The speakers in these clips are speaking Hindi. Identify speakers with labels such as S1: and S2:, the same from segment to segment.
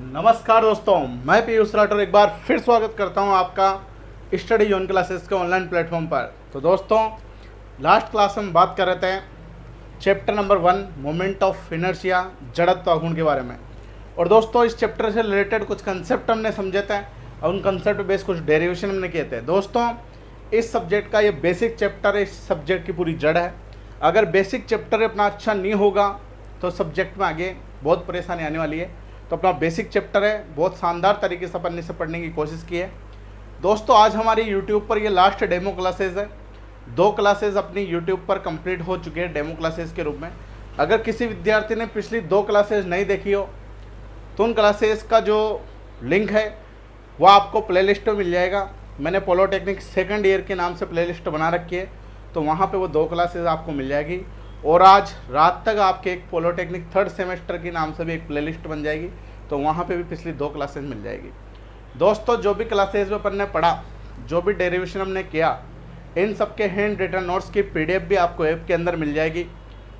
S1: नमस्कार दोस्तों, मैं पीयूष राठौर एक बार फिर स्वागत करता हूं आपका स्टडी जोन क्लासेस के ऑनलाइन प्लेटफॉर्म पर। तो दोस्तों, लास्ट क्लास में बात कर रहे थे chapter number 1 moment of inertia, जड़त्व आघूर्ण के बारे में। और दोस्तों, इस चैप्टर से रिलेटेड कुछ कंसेप्ट हमने समझे थे और उन कंसेप्ट बेस कुछ डेरिवेशन हमने किए थे। दोस्तों, इस सब्जेक्ट का ये बेसिक चैप्टर है, इस सब्जेक्ट की पूरी जड़ है। अगर बेसिक चैप्टर अपना अच्छा नहीं होगा तो सब्जेक्ट में आगे बहुत परेशानी आने वाली है। तो अपना बेसिक चैप्टर है, बहुत शानदार तरीके से अपन ने इसे पढ़ने की कोशिश की है। दोस्तों, आज हमारी यूट्यूब पर ये लास्ट डेमो क्लासेस है। 2 क्लासेस अपनी यूट्यूब पर कंप्लीट हो चुके हैं डेमो क्लासेस के रूप में। अगर किसी विद्यार्थी ने पिछली 2 क्लासेस नहीं देखी हो तो उन क्लासेस का जो लिंक है वह आपको प्लेलिस्ट में मिल जाएगा। मैंने पॉलिटेक्निक सेकंड ईयर के नाम से प्लेलिस्ट बना रखी है, तो वहाँ पे वो 2 क्लासेस आपको मिल जाएगी। और आज रात तक आपके एक पॉलिटेक्निक थर्ड सेमेस्टर के नाम से भी एक प्लेलिस्ट बन जाएगी, तो वहाँ पे भी पिछली 2 क्लासेस मिल जाएगी। दोस्तों, जो भी क्लासेस में अपन ने पढ़ा, जो भी डेरिवेशन हमने किया, इन सब के हैंड रिटन नोट्स की पीडीएफ भी आपको ऐप के अंदर मिल जाएगी।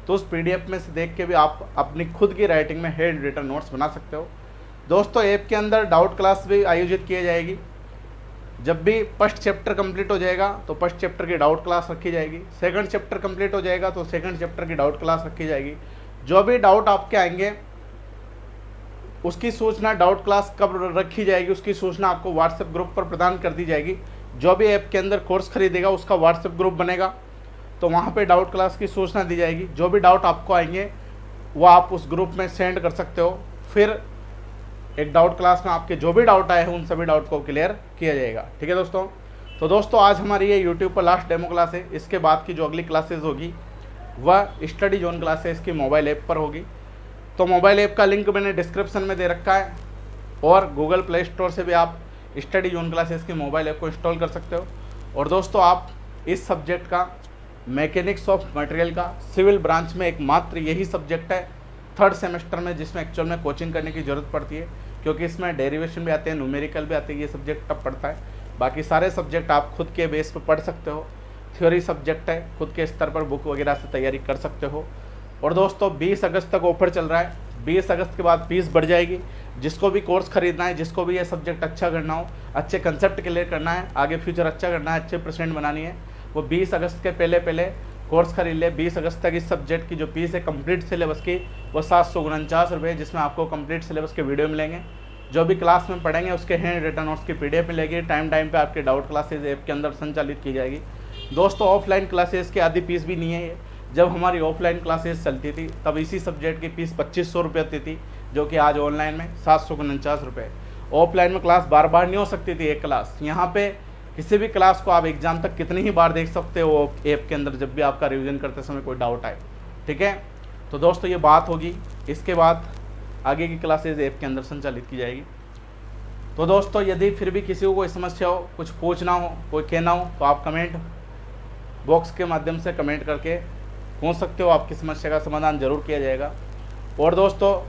S1: तो उस पीडीएफ में से देख के भी आप अपनी खुद की राइटिंग में हैंड रिटन नोट्स बना सकते हो। दोस्तों, ऐप के अंदर डाउट क्लास भी आयोजित की जाएगी। जब भी फर्स्ट चैप्टर कंप्लीट हो जाएगा तो फर्स्ट चैप्टर की डाउट क्लास रखी जाएगी, सेकंड चैप्टर कंप्लीट हो जाएगा तो सेकंड चैप्टर की डाउट क्लास रखी जाएगी। जो भी डाउट आपके आएंगे उसकी सूचना, डाउट क्लास कब रखी जाएगी उसकी सूचना आपको व्हाट्सएप ग्रुप पर प्रदान कर दी जाएगी। जो भी ऐप के अंदर कोर्स खरीदेगा उसका व्हाट्सएप ग्रुप बनेगा, तो वहाँ पे डाउट क्लास की सूचना दी जाएगी। जो भी डाउट आपको आएंगे वो आप उस ग्रुप में सेंड कर सकते हो। फिर एक डाउट क्लास में आपके जो भी डाउट आए हैं उन सभी डाउट को क्लियर किया जाएगा। ठीक है दोस्तों। तो दोस्तों, आज हमारी ये यूट्यूब पर लास्ट डेमो क्लास है। इसके बाद की जो अगली क्लासेस होगी वह स्टडी जोन क्लासेस की मोबाइल ऐप पर होगी। तो मोबाइल ऐप का लिंक मैंने डिस्क्रिप्शन में दे रखा है, और गूगल प्ले स्टोर से भी आप स्टडी जोन क्लासेस की मोबाइल ऐप को इंस्टॉल कर सकते हो। और दोस्तों, आप इस सब्जेक्ट का मैकेनिक्स ऑफ मटेरियल का सिविल ब्रांच में एकमात्र यही सब्जेक्ट है थर्ड सेमेस्टर में जिसमें एक्चुअल में कोचिंग करने की ज़रूरत पड़ती है, क्योंकि इसमें डेरिवेशन भी आते हैं, न्यूमेरिकल भी आते हैं। ये सब्जेक्ट तब पढ़ता है। बाकी सारे सब्जेक्ट आप खुद के बेस पर पढ़ सकते हो। थ्योरी सब्जेक्ट है, खुद के स्तर पर बुक वगैरह से तैयारी कर सकते हो। और दोस्तों, 20 अगस्त तक ऑफर चल रहा है। 20 अगस्त के बाद फीस बढ़ जाएगी। जिसको भी कोर्स खरीदना है, जिसको भी ये सब्जेक्ट अच्छा करना हो, अच्छे कंसेप्ट क्लियर करना है, आगे फ्यूचर अच्छा करना है, अच्छे परसेंट बनानी है, वो 20 अगस्त के पहले कोर्स खरीद ले। 20 अगस्त तक इस सब्जेक्ट की जो फीस है कंप्लीट सिलेबस की वो 749 रुपये, जिसमें आपको कंप्लीट सिलेबस के वीडियो मिलेंगे। जो भी क्लास में पढ़ेंगे उसके हैंड रिटन नोट्स की पीडीएफ मिलेगी। टाइम पे आपके डाउट क्लासेज ऐप के अंदर संचालित की जाएगी। दोस्तों, ऑफलाइन क्लासेस की आधी फीस भी नहीं है ये। जब हमारी ऑफलाइन क्लासेस चलती थी तब इसी सब्जेक्ट की फीस 2500 रुपये होती थी, जो कि आज ऑनलाइन में 749 रुपये। ऑफलाइन में क्लास बार नहीं हो सकती थी एक क्लास। यहाँ पे किसी भी क्लास को आप एग्जाम तक कितनी ही बार देख सकते हो ऐप के अंदर, जब भी आपका रिवीजन करते समय कोई डाउट आए। ठीक है। तो दोस्तों, ये बात होगी। इसके बाद आगे की क्लासेज ऐप के अंदर संचालित की जाएगी। तो दोस्तों, यदि फिर भी किसी को कोई समस्या हो, कुछ पूछना हो, कोई कहना हो, तो आप कमेंट बॉक्स के माध्यम से कमेंट करके पूछ सकते हो। आपकी समस्या का समाधान जरूर किया जाएगा। और दोस्तों,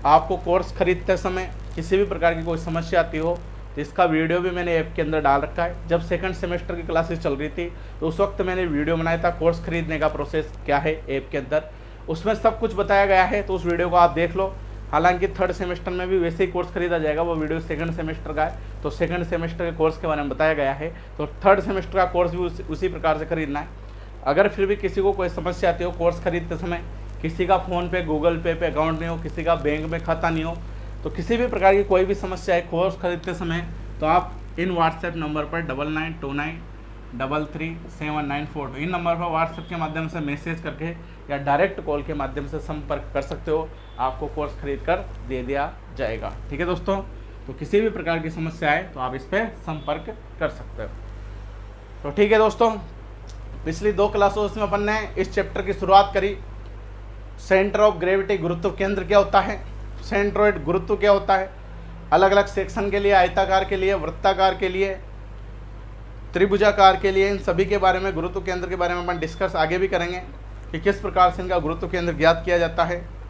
S1: आपको कोर्स खरीदते समय किसी भी प्रकार की कोई समस्या आती हो तो इसका वीडियो भी मैंने ऐप के अंदर डाल रखा है। जब सेकंड सेमेस्टर की क्लासेस चल रही थी तो उस वक्त मैंने वीडियो बनाया था कोर्स खरीदने का प्रोसेस क्या है ऐप के अंदर, उसमें सब कुछ बताया गया है। तो उस वीडियो को आप देख लो। हालांकि थर्ड सेमेस्टर में भी वैसे ही कोर्स खरीदा जाएगा, वो वीडियो सेकंड सेमेस्टर का है, तो सेकंड सेमेस्टर के कोर्स के बारे में बताया गया है। तो थर्ड सेमेस्टर का कोर्स भी उसी प्रकार से खरीदना है। अगर फिर भी किसी को कोई समस्या आती हो कोर्स खरीदते समय, किसी का फ़ोन पे गूगल पे अकाउंट नहीं हो, किसी का बैंक में खाता नहीं हो, तो किसी भी प्रकार की कोई भी समस्या है कोर्स खरीदते समय, तो आप इन व्हाट्सएप नंबर पर 9929333794 इन नंबर पर व्हाट्सएप के माध्यम से मैसेज करके या डायरेक्ट कॉल के माध्यम से संपर्क कर सकते हो। आपको कोर्स खरीद कर दे दिया जाएगा। ठीक है दोस्तों। तो किसी भी प्रकार की समस्या है तो आप इस पर संपर्क कर सकते हो। तो ठीक है दोस्तों, पिछली 2 क्लासों में अपन ने इस चैप्टर की शुरुआत करी। सेंटर ऑफ ग्रेविटी, गुरुत्व केंद्र क्या होता है, सेंट्रोइड गुरुत्व क्या होता है, अलग अलग सेक्शन के लिए, आयताकार के लिए, वृत्ताकार के लिए, त्रिभुजाकार के लिए, इन सभी के बारे में, गुरुत्व केंद्र के बारे में अपन डिस्कस आगे भी करेंगे कि किस प्रकार से इनका गुरुत्व केंद्र ज्ञात किया जाता है,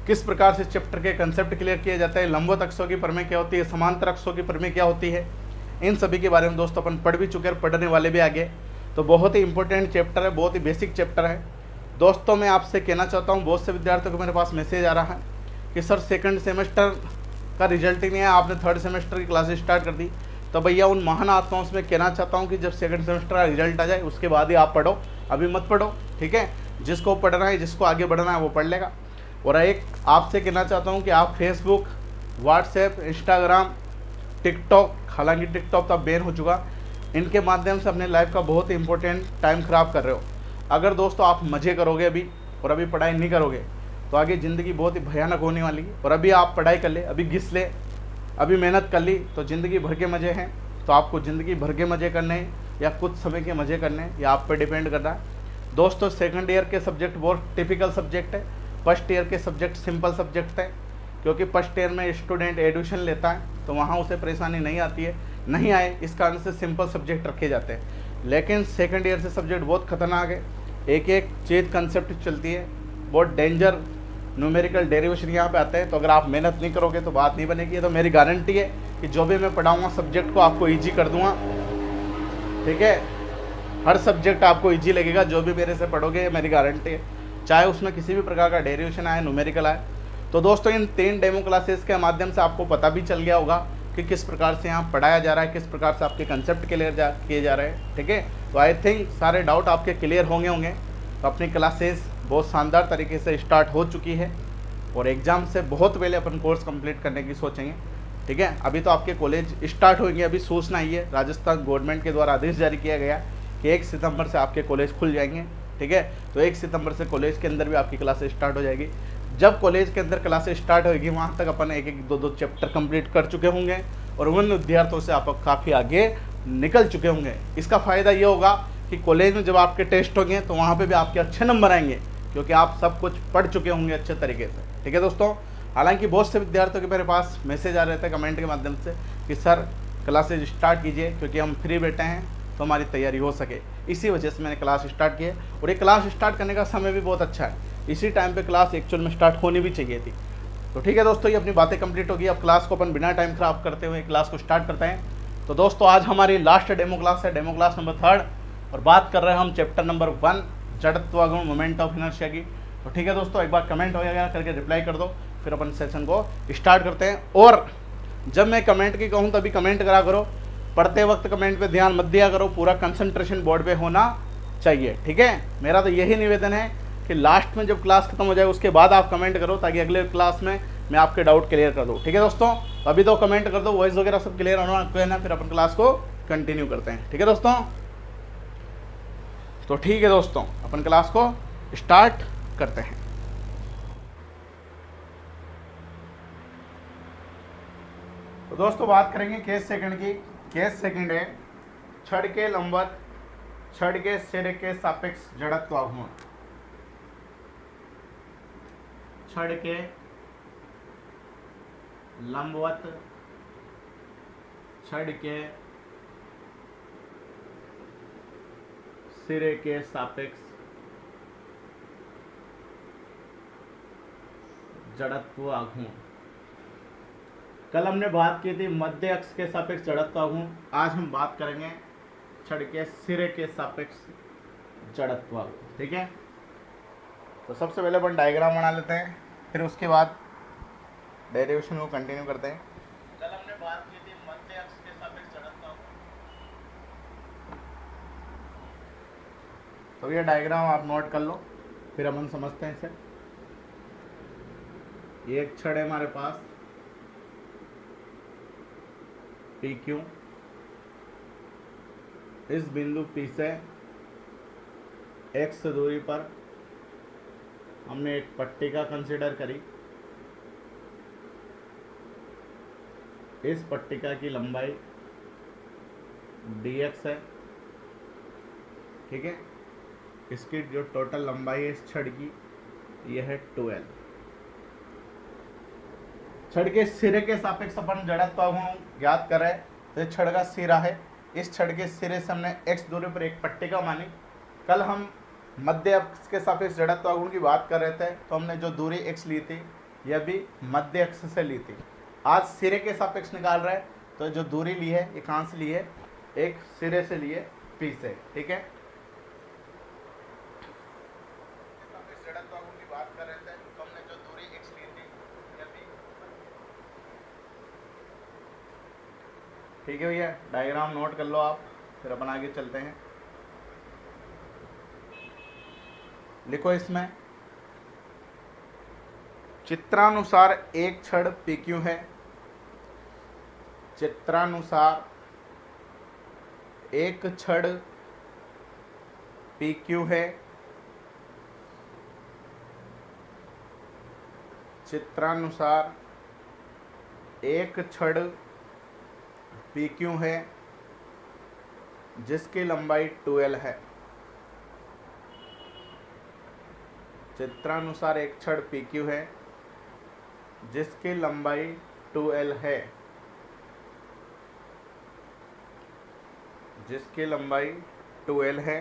S1: किस प्रकार से चैप्टर के कंसेप्ट क्लियर किया जाता है, लंबवत अक्षों की प्रमेय क्या होती है, समांतर अक्षों की प्रमेय क्या होती है। इन सभी के बारे में दोस्तों अपन पढ़ भी चुके हैं, पढ़ने वाले भी आगे। तो बहुत ही इंपॉर्टेंट चैप्टर है, बहुत ही बेसिक चैप्टर है। दोस्तों, मैं आपसे कहना चाहता हूँ, बहुत से विद्यार्थियों को मेरे पास मैसेज आ रहा है कि सर सेकंड सेमेस्टर का रिजल्ट ही नहीं है, आपने थर्ड सेमेस्टर की क्लासेस स्टार्ट कर दी, तो भैया उन महान आत्माओं से मैं कहना चाहता हूँ कि जब सेकंड सेमेस्टर का रिजल्ट आ जाए उसके बाद ही आप पढ़ो, अभी मत पढ़ो, ठीक है। जिसको पढ़ना है, जिसको आगे बढ़ना है वो पढ़ लेगा। और एक आपसे कहना चाहता हूँ कि आप फेसबुक, व्हाट्सएप, इंस्टाग्राम, टिकटॉक, हालांकि टिकटॉक तो अब बैन हो चुका, इनके माध्यम से अपने लाइफ का बहुत ही इंपॉर्टेंट टाइम ख़राब कर रहे हो। अगर दोस्तों आप मज़े करोगे अभी और अभी पढ़ाई नहीं करोगे तो आगे ज़िंदगी बहुत ही भयानक होने वाली है। और अभी आप पढ़ाई कर ले, अभी घिस ले, अभी मेहनत कर ली तो ज़िंदगी भर के मज़े हैं। तो आपको ज़िंदगी भर के मज़े करने हैं या कुछ समय के मज़े करने हैं, या आप पे डिपेंड कर रहा है। दोस्तों सेकंड ईयर के सब्जेक्ट बहुत टिपिकल सब्जेक्ट है, फर्स्ट ईयर के सब्जेक्ट सिंपल सब्जेक्ट है, क्योंकि फर्स्ट ईयर में स्टूडेंट एडमिशन लेता है तो वहाँ उसे परेशानी नहीं आती है, नहीं आए इस कारण से सिंपल सब्जेक्ट रखे जाते हैं। लेकिन सेकंड ईयर से सब्जेक्ट बहुत खतरनाक है, एक एक चीज़ कंसेप्ट चलती है, बहुत डेंजर न्यूमेरिकल डेरिवेशन यहाँ पे आते हैं। तो अगर आप मेहनत नहीं करोगे तो बात नहीं बनेगी। तो मेरी गारंटी है कि जो भी मैं पढ़ाऊँगा सब्जेक्ट को आपको ईजी कर दूँगा, ठीक है। हर सब्जेक्ट आपको ईजी लगेगा, जो भी मेरे से पढ़ोगे, मेरी गारंटी है, चाहे उसमें किसी भी प्रकार का डेरिवेशन आए, न्यूमेरिकल आए। तो दोस्तों इन 3 डेमो क्लासेस के माध्यम से आपको पता भी चल गया होगा कि किस प्रकार से यहाँ पढ़ाया जा रहा है, किस प्रकार से आपके कंसेप्ट क्लियर किए जा रहे हैं, ठीक है। तो आई थिंक सारे डाउट आपके क्लियर होंगे। तो अपनी क्लासेस बहुत शानदार तरीके से स्टार्ट हो चुकी है और एग्ज़ाम से बहुत पहले अपन कोर्स कंप्लीट करने की सोचेंगे, ठीक है। अभी तो आपके कॉलेज स्टार्ट होंगे, अभी सूचना आई है, राजस्थान गवर्नमेंट के द्वारा आदेश जारी किया गया कि 1 सितंबर से आपके कॉलेज खुल जाएंगे, ठीक है। तो 1 सितंबर से कॉलेज के अंदर भी आपकी क्लासेस स्टार्ट हो जाएगी। जब कॉलेज के अंदर क्लासेस स्टार्ट होगी वहाँ तक अपन 1-1, 2-2 चैप्टर कंप्लीट कर चुके होंगे और उन विद्यार्थियों से आप काफ़ी आगे निकल चुके होंगे। इसका फ़ायदा ये होगा कि कॉलेज में जब आपके टेस्ट होंगे तो वहाँ पे भी आपके अच्छे नंबर आएंगे, क्योंकि आप सब कुछ पढ़ चुके होंगे अच्छे तरीके से, ठीक है दोस्तों। हालांकि बहुत से विद्यार्थियों के मेरे पास मैसेज आ रहे थे कमेंट के माध्यम से कि सर क्लासेज स्टार्ट कीजिए, क्योंकि हम फ्री बैठे हैं तो हमारी तैयारी हो सके। इसी वजह से मैंने क्लास स्टार्ट की है और ये क्लास स्टार्ट करने का समय भी बहुत अच्छा है, इसी टाइम पे क्लास एक्चुअल में स्टार्ट होनी भी चाहिए थी। तो ठीक है दोस्तों, ये अपनी बातें कंप्लीट होगी। अब क्लास को अपन बिना टाइम खराब करते हुए क्लास को स्टार्ट करते हैं। तो दोस्तों आज हमारी लास्ट डेमो क्लास है, डेमो क्लास नंबर 3, और बात कर रहे हैं हम चैप्टर नंबर 1 जड़त्व गुण मोमेंट ऑफ इनर्शिया की। तो ठीक है दोस्तों, एक बार कमेंट वगैरह करके रिप्लाई कर दो, फिर अपन सेशन को स्टार्ट करते हैं। और जब मैं कमेंट की कहूँ तभी कमेंट करा करो, पढ़ते वक्त कमेंट पे ध्यान मत दिया करो, पूरा कंसंट्रेशन बोर्ड पे होना चाहिए, ठीक है। मेरा तो यही निवेदन है कि लास्ट में जब क्लास खत्म हो जाए उसके बाद आप कमेंट करो, ताकि अगले क्लास में मैं आपके डाउट क्लियर कर दूँ, ठीक है दोस्तों। अभी तो कमेंट कर दो, वॉइस वगैरह सब क्लियर होना है, फिर अपन क्लास को कंटिन्यू करते हैं, ठीक है दोस्तों। तो ठीक है दोस्तों, अपन क्लास को स्टार्ट करते हैं। तो दोस्तों बात करेंगे केस सेकंड की। केस सेकंड है छड़ के लंबवत छड़ के सिरे के सापेक्ष जड़त्व आघूर्ण। छड़ के लंबवत छड़ के सिरे के सापेक्ष जड़त्व आघूर्ण। कल हमने बात की थी मध्य अक्ष के सापेक्ष जड़त्व आघूर्ण, आज हम बात करेंगे छड़ के सिरे के सापेक्ष जड़त्व आघूर्ण, ठीक है। तो सबसे पहले अपन डायग्राम बना लेते हैं, फिर उसके बाद डेरिवेशन को कंटिन्यू करते हैं। कल हमने बात की थी मध्य अक्ष के सापेक्ष जड़त्व आघूर्ण। तो ये डायग्राम आप नोट कर लो, फिर अपन समझते हैं इसे। ये एक छड़ है हमारे पास PQ, इस बिंदु P से x दूरी पर हमने एक पट्टिका कंसीडर करी। इस पट्टिका की लंबाई dx है, ठीक है। इसकी जो टोटल लंबाई है इस छड़ की यह है 2l। छड़ के सिरे के सापेक्ष अपन जड़त्व आघूर्ण ज्ञात कर रहे हैं। तो ये छड़ का सिरा है, इस छड़ के सिरे से हमने x दूरी पर एक पट्टिका मानी। कल हम मध्य अक्ष के सापेक्ष जड़त्व आघूर्ण की बात कर रहे थे, तो हमने जो दूरी x ली थी यह भी मध्य अक्ष से ली थी। आज सिरे के सापेक्ष निकाल रहे हैं, तो जो दूरी ली है ये कहाँ से ली है, एक सिरे से ली है P से, ठीक है। जड़त्व आघूर्ण की बात कर रहे थे, तो हमने जो दूरी x ली थी यह भी ठीक है भैया, डायग्राम नोट कर लो आप, फिर अपन आगे चलते हैं। लिखो इसमें, चित्रानुसार एक छड़ PQ है, चित्रानुसार एक छड़ PQ है, चित्रानुसार एक छड़ PQ है जिसकी लंबाई 2L है। चित्रानुसार एक छड़ PQ है जिसकी लंबाई 2L है, जिसकी लंबाई 2L है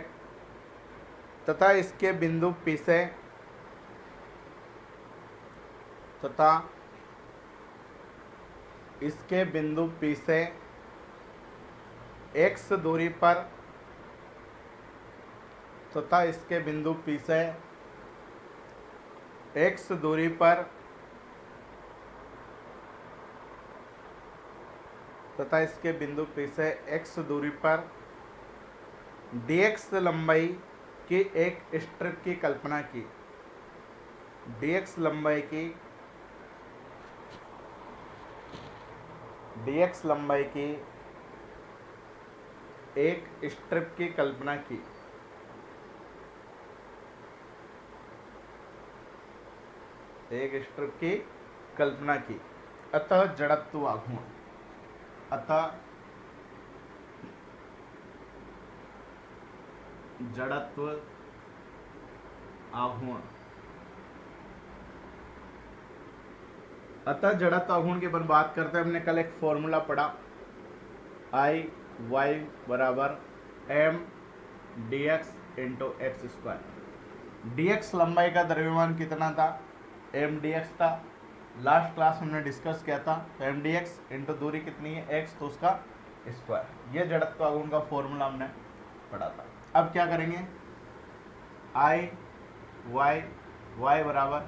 S1: तथा इसके बिंदु P से तथा इसके बिंदु P से x दूरी पर तथा इसके बिंदु P से x दूरी पर तथा इसके बिंदु P से x दूरी पर dx लंबाई की एक स्ट्रिप की कल्पना की। dx लंबाई की एक स्ट्रिप की कल्पना की। एक स्ट्रिप की कल्पना की। अतः जड़त्व आघूर्ण, अतः जड़त्व आघूर्ण, अतः जड़त्व आघूर्ण की अपन बात करते हैं। हमने कल एक फॉर्मूला पढ़ा, I y बराबर m dx into x square. dx लंबाई का द्रव्यमान कितना था? m dx था। लास्ट क्लास हमने डिस्कस किया था। तो m dx इंटू दूरी कितनी है x, तो उसका स्क्वायर। ये जड़त्व आघूर्ण का फॉर्मूला हमने पढ़ा था। अब क्या करेंगे, I y बराबर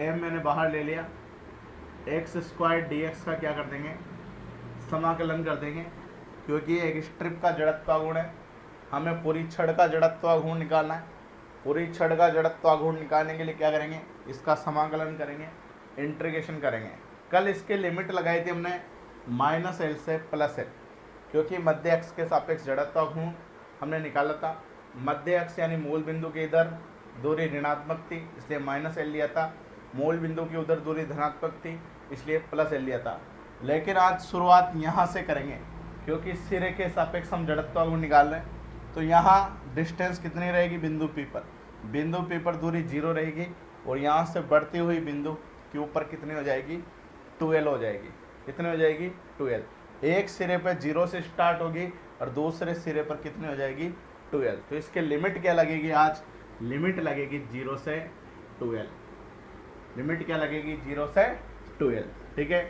S1: m मैंने बाहर ले लिया, एक्स स्क्वायर dx का क्या कर देंगे, समाकलन कर देंगे, क्योंकि एक स्ट्रिप का जड़त्व आघूर्ण है, हमें पूरी छड़ का जड़त्व आघूर्ण निकालना है। पूरी छड़ का जड़त्व आघूर्ण निकालने के लिए क्या करेंगे, इसका समाकलन करेंगे, इंटीग्रेशन करेंगे। कल इसके लिमिट लगाई थी हमने -L से +L, क्योंकि मध्य अक्ष के सापेक्ष जड़त्व आघूर्ण हमने निकाला था। मध्य अक्ष यानी मूल बिंदु के इधर दूरी ऋणात्मक थी, इसलिए -L लिया था। मूल बिंदु की उधर दूरी धनात्मक थी, इसलिए +L लिया था। लेकिन आज शुरुआत यहाँ से करेंगे, क्योंकि सिरे के सापेक्ष हम जड़त्व आघूर्ण निकाल रहे हैं। तो यहाँ डिस्टेंस कितनी रहेगी, बिंदु P पर, बिंदु P पर दूरी 0 रहेगी, और यहाँ से बढ़ती हुई बिंदु Q पर कितनी हो जाएगी, 2L हो जाएगी। कितनी हो जाएगी, 2L। एक सिरे पर 0 से स्टार्ट होगी और दूसरे सिरे पर कितनी हो जाएगी, 2L। तो इसके लिमिट क्या लगेगी, आज लिमिट लगेगी 0 से 2L। लिमिट क्या लगेगी, 0 से 2L। ठीक है,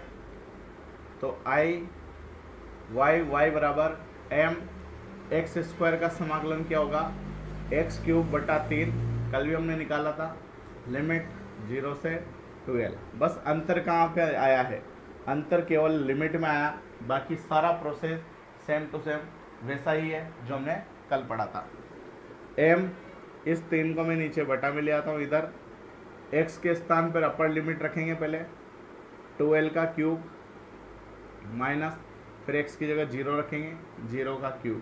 S1: तो I y बराबर m एक्स स्क्वायर का समाकलन क्या होगा, x³ बटा 3, कल भी हमने निकाला था। लिमिट 0 से 2L। बस अंतर कहाँ पे आया है, अंतर केवल लिमिट में आया, बाकी सारा प्रोसेस सेम टू सेम वैसा ही है जो हमने कल पढ़ा था। m इस 3 को मैं नीचे बटा में ले आता हूँ, इधर x के स्थान पर अपर लिमिट रखेंगे, पहले 2L का क्यूब माइनस, फिर x की जगह 0 रखेंगे, 0 का क्यूब।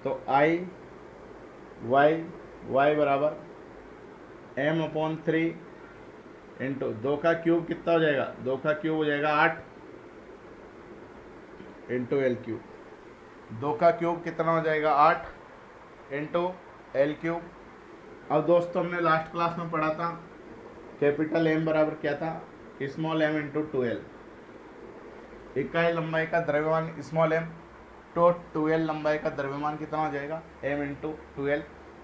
S1: तो I y बराबर m/3 इंटू 2 का क्यूब कितना हो जाएगा, 2 का क्यूब हो जाएगा 8 इंटू L क्यूब। 2 का क्यूब कितना हो जाएगा, 8 इंटू L क्यूब। अब दोस्तों हमने लास्ट क्लास में पढ़ा था कैपिटल M बराबर क्या था, स्मॉल m इंटू 2L। इकाई लंबाई का द्रव्यमान स्मॉल m, तो 2L लंबाई का द्रव्यमान कितना हो जाएगा, m इंटू 2L,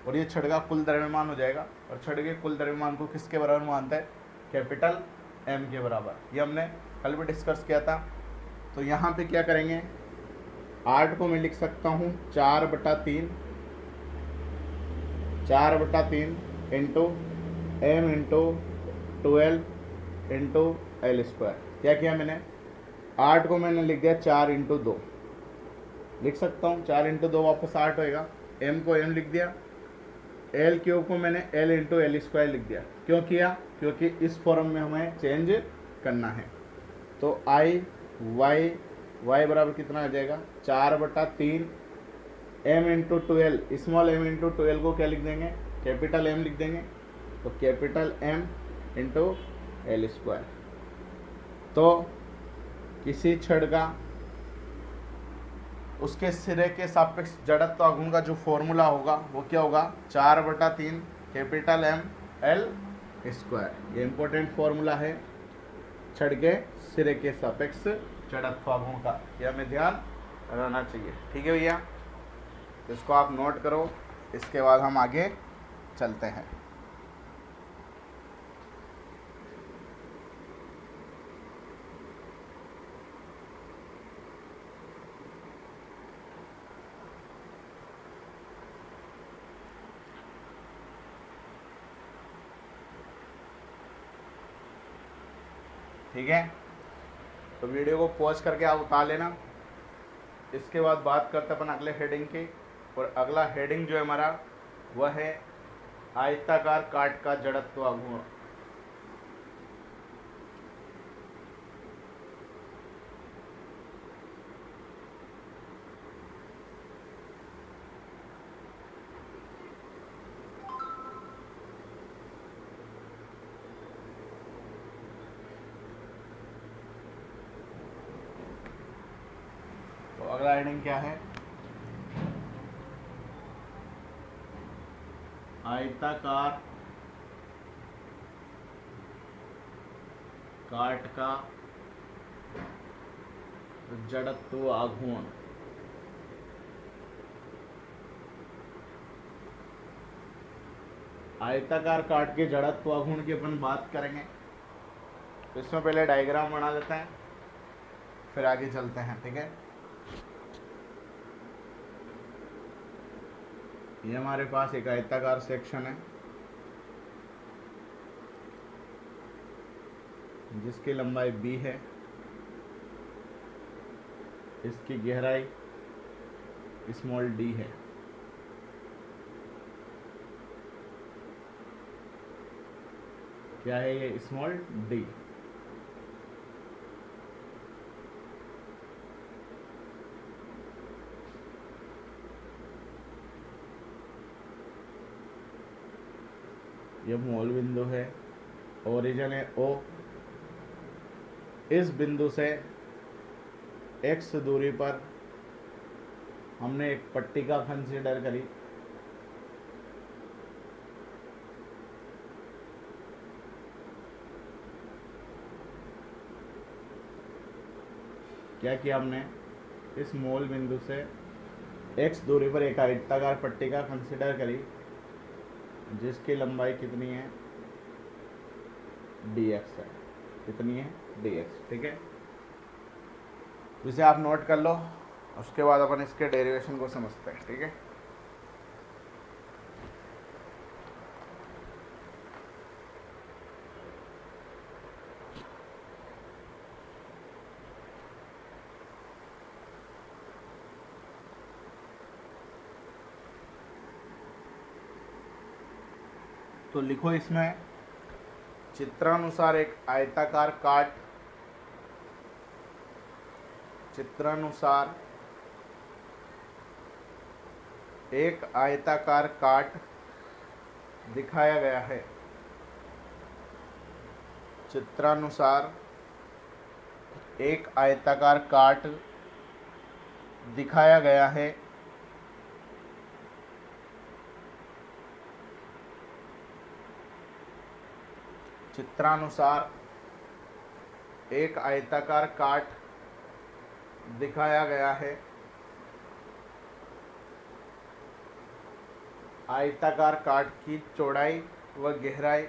S1: और ये छड़ का कुल द्रव्यमान हो जाएगा। और छड़ के कुल द्रव्यमान को किसके बराबर मानता है, कैपिटल M के बराबर। ये हमने कल भी डिस्कस किया था। तो यहाँ पे क्या करेंगे, 8 को मैं लिख सकता हूँ 4/3 into m into 2L into L square. क्या किया मैंने, 8 को मैंने लिख दिया 4 × 2, लिख सकता हूँ 4 × 2 वापस 8 होएगा। m को m लिख दिया, l क्यूब को मैंने l × l² लिख दिया। क्यों किया? क्योंकि इस फॉर्म में हमें चेंज करना है। तो i y बराबर कितना आ जाएगा? 4/3 m × 2l, small m × 2l को क्या लिख देंगे? कैपिटल M लिख देंगे। तो कैपिटल M × l²। तो किसी छड़ का उसके सिरे के सापेक्ष जड़त्व आघूर्ण का जो फॉर्मूला होगा वो क्या होगा? 4/3 कैपिटल M l²। ये इंपॉर्टेंट फॉर्मूला है छड़ के सिरे के सापेक्ष जड़त्व आघूर्ण का, ये हमें ध्यान रहना चाहिए। ठीक है भैया, तो इसको आप नोट करो, इसके बाद हम आगे चलते हैं। ठीक है, तो वीडियो को पॉज करके आप उतार लेना। इसके बाद बात करते अपन अगले हेडिंग की, और अगला हेडिंग जो है हमारा वह है आयताकार काट का जड़त्व आघूर्ण। तो अगला हेडिंग क्या है? आयताकार काट का जड़त्व आघूर्ण। आयताकार काट के जड़त्व आघूर्ण की अपन बात करेंगे, तो इसमें पहले डायग्राम बना लेते हैं, फिर आगे चलते हैं। ठीक है, ये हमारे पास एक आयताकार सेक्शन है जिसकी लंबाई b है, इसकी गहराई स्मॉल d है। क्या है ये? Small d। यह मूल बिंदु है, ओरिजिन है O। इस बिंदु से x दूरी पर हमने एक पट्टिका कंसीडर करी। क्या किया हमने? इस मूल बिंदु से x दूरी पर एक आयताकार पट्टिका कंसीडर करी जिसकी लंबाई कितनी है? dx है। कितनी है? dx। ठीक है, इसे आप नोट कर लो, उसके बाद अपन इसके डेरिवेशन को समझते हैं। ठीक है, तो लिखो इसमें चित्रानुसार एक आयताकार काट, चित्रानुसार एक आयताकार काट दिखाया गया है। चित्रानुसार एक आयताकार काट दिखाया गया है। चित्रानुसार एक आयताकार काट दिखाया गया है। आयताकार काट की चौड़ाई व गहराई,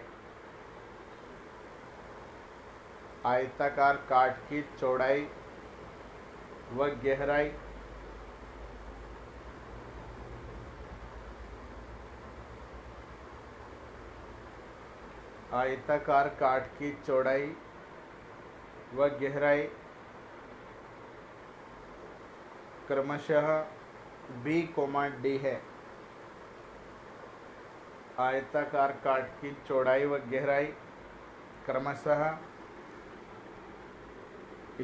S1: आयताकार काट की चौड़ाई व गहराई आयताकार काट की चौड़ाई व गहराई क्रमशः बी कोमा डी है। आयताकार काट की चौड़ाई व गहराई क्रमशः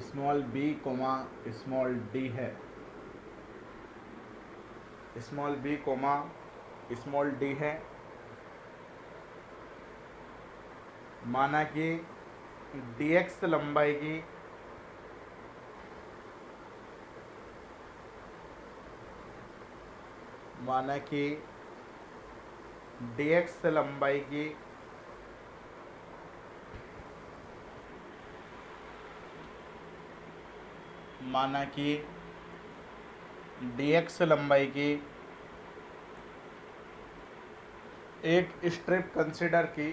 S1: small B comma small D है। Small B comma small D है। माना कि dx लंबाई की dx लंबाई की एक स्ट्रिप कंसीडर की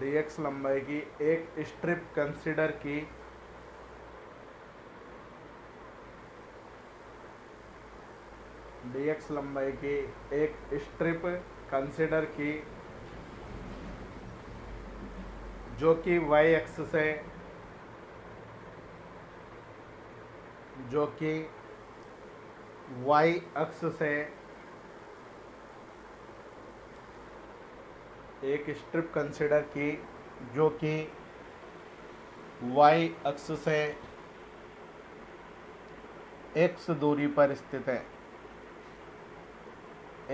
S1: dx लंबाई की एक स्ट्रिप कंसीडर की dx लंबाई की एक स्ट्रिप कंसीडर की जो कि y अक्ष से एक स्ट्रिप कंसीडर की जो कि y अक्ष से x दूरी पर स्थित है।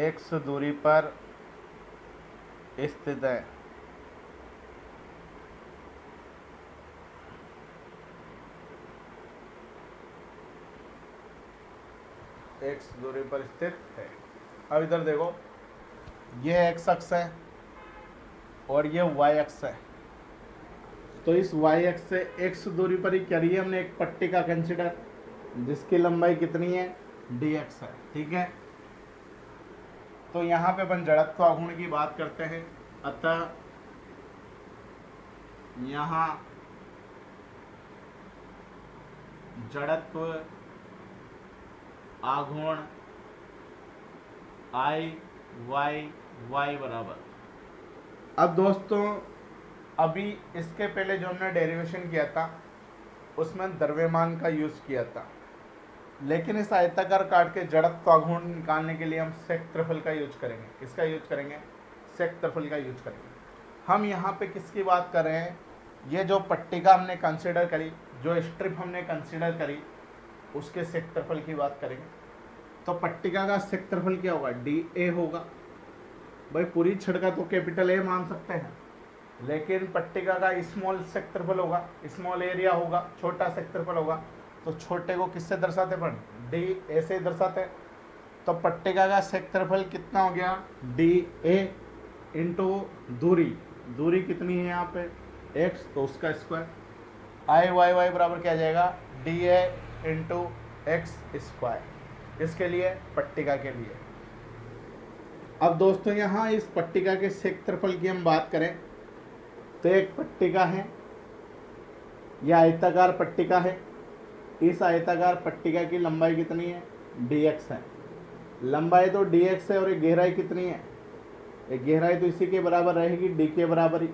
S1: x दूरी पर स्थित है। x दूरी पर स्थित है। अब इधर देखो, ये x अक्ष है और ये y अक्ष है। तो इस y अक्ष से x दूरी पर ही क्या रही हमने एक पट्टी का कंसीडर, जिसकी लंबाई कितनी है, dx है। ठीक है, तो यहाँ पे अपन जड़त्व आघूर्ण की बात करते हैं। अतः यहाँ जड़त्व आघूर्ण I y बराबर। अब दोस्तों, अभी इसके पहले जो हमने डेरिवेशन किया था उसमें द्रव्यमान का यूज किया था, लेकिन इस आयताकार काट के जड़त्व आघूर्ण निकालने के लिए हम क्षेत्रफल का यूज करेंगे। किसका यूज करेंगे, क्षेत्रफल का यूज करेंगे। हम यहाँ पे किसकी बात कर रहे हैं, ये जो पट्टिका हमने कंसीडर करी, जो स्ट्रिप हमने कंसीडर करी, उसके क्षेत्रफल की बात करेंगे। तो पट्टिका का क्षेत्रफल क्या होगा, dA होगा। भाई पूरी छड़ का तो कैपिटल A मान सकते हैं, लेकिन पट्टिका का स्मॉल क्षेत्रफल होगा, स्मॉल एरिया होगा, छोटा क्षेत्रफल होगा। तो छोटे को किससे दर्शाते अपन, dA से दर्शाते हैं। तो पट्टिका का क्षेत्रफल कितना हो गया, dA इंटू दूरी कितनी है यहाँ पे x, तो उसका स्क्वायर। I बराबर क्या आ जाएगा, dA इंटू एक्स स्क्वायर। इसके लिए पट्टिका के लिए। अब दोस्तों यहाँ इस पट्टिका के क्षेत्रफल की हम बात करें तो एक पट्टिका है, यह आयताकार पट्टिका है। इस आयताकार पट्टिका की लंबाई कितनी है, dx है। लंबाई तो dx है और ये गहराई कितनी है, ये गहराई तो इसी के बराबर रहेगी, d के बराबर ही।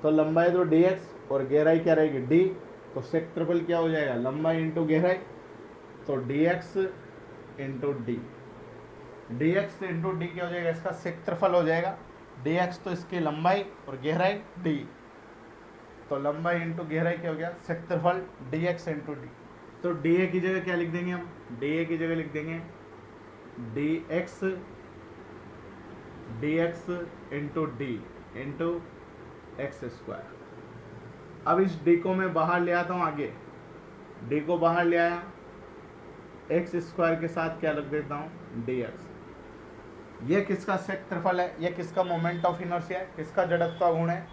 S1: तो लंबाई तो dx और गहराई क्या रहेगी, d। तो क्षेत्रफल क्या हो जाएगा, लंबाई इंटू गहराई। तो dx into D, dx into D क्या हो जाएगा, इसका क्षेत्रफल हो जाएगा। dx तो इसकी लंबाई और गहराई d, तो लंबाई इंटू गहराई क्या हो गया, क्षेत्रफल dx इंटू डी। तो dA की जगह क्या लिख देंगे हम, dA की जगह लिख देंगे dx into D into x square. अब इस d को मैं बाहर ले आता हूँ, आगे d को बाहर ले आया, एक्स स्क्वायर के साथ क्या रख देता हूँ, dx। ये किसका क्षेत्रफल है, ये किसका मोमेंट ऑफ इनर्शिया है, किसका जड़त्व आघूर्ण है,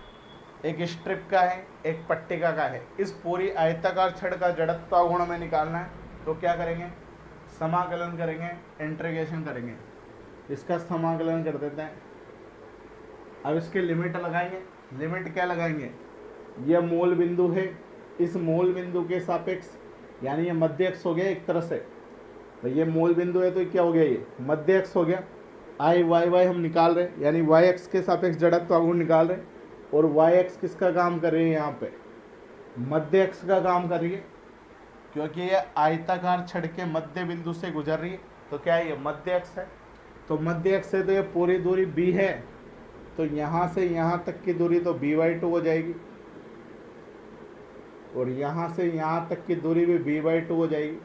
S1: एक स्ट्रिप का है, एक पट्टिका का है। इस पूरी आयताकार छड़ का जड़त्व आघूर्ण में निकालना है, तो क्या करेंगे, समाकलन करेंगे, इंटीग्रेशन करेंगे। इसका समाकलन कर देते हैं। अब इसके लिमिट लगाएंगे। लिमिट क्या लगाएंगे, यह मूल बिंदु है, इस मूल बिंदु के सापेक्ष, यानी ये मध्य अक्ष हो गया एक तरह से। तो ये मूल बिंदु है तो क्या हो गया, ये मध्य अक्ष हो गया। I y हम निकाल रहे हैं, यानी y अक्ष के सापेक्ष जड़त्व आघूर्ण निकाल रहे हैं। और y अक्ष किसका काम कर रही है, यहाँ पे मध्य अक्ष का काम कर रही है। क्योंकि ये आयताकार छड़ के मध्य बिंदु से गुजर रही है, तो क्या है, ये मध्य अक्ष है। तो मध्य अक्ष से तो ये पूरी दूरी b है, तो यहाँ से यहाँ तक की दूरी तो b/2 हो जाएगी, और यहाँ से यहाँ तक की दूरी भी b/2 हो जाएगी।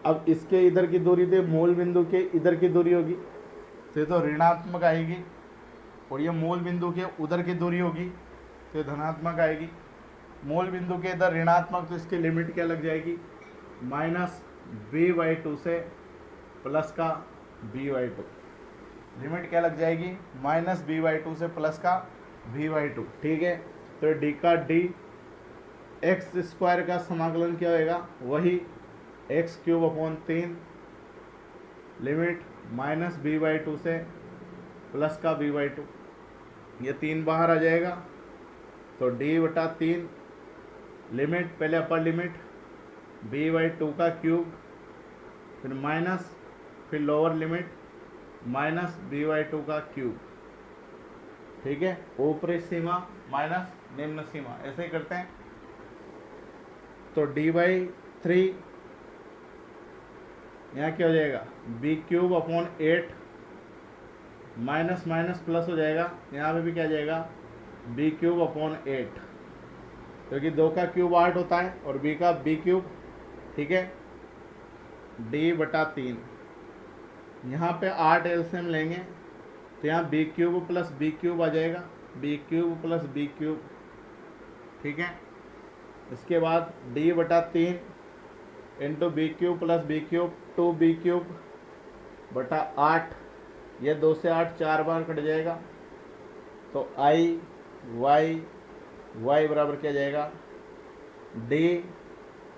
S1: अब इसके इधर की दूरी तो मूल बिंदु के इधर की दूरी होगी, तो ये तो ऋणात्मक आएगी, और ये मूल बिंदु के उधर की दूरी होगी, तो ये धनात्मक आएगी। मूल बिंदु के इधर ऋणात्मक, तो इसकी लिमिट क्या लग जाएगी, -b/2 से प्लस का b/2। लिमिट क्या लग जाएगी, -b/2 से प्लस का b/2। ठीक है, तो d का d x² का समाकलन क्या होएगा, वही x³/3 लिमिट -b/2 से प्लस का b/2। ये 3 बाहर आ जाएगा, तो d/3 लिमिट, पहले अपर लिमिट b/2 का क्यूब, फिर माइनस, फिर लोअर लिमिट -b/2 का क्यूब। ठीक है, ऊपरी सीमा माइनस निम्न सीमा, ऐसे ही करते हैं। तो d/3 यहाँ क्या हो जाएगा, b³/8 माइनस माइनस प्लस हो जाएगा, यहाँ पे भी क्या आ जाएगा, b³/8, क्योंकि 2 का क्यूब 8 होता है और b का b³। ठीक है, d/3 यहाँ पे 8 एलसीएम लेंगे, तो यहाँ b³ + b³ आ जाएगा, b³ + b³। ठीक है, इसके बाद d/3 into b³ + b³, 2b³/8, ये 2 से 8 4 बार कट जाएगा, तो i y बराबर क्या जाएगा, d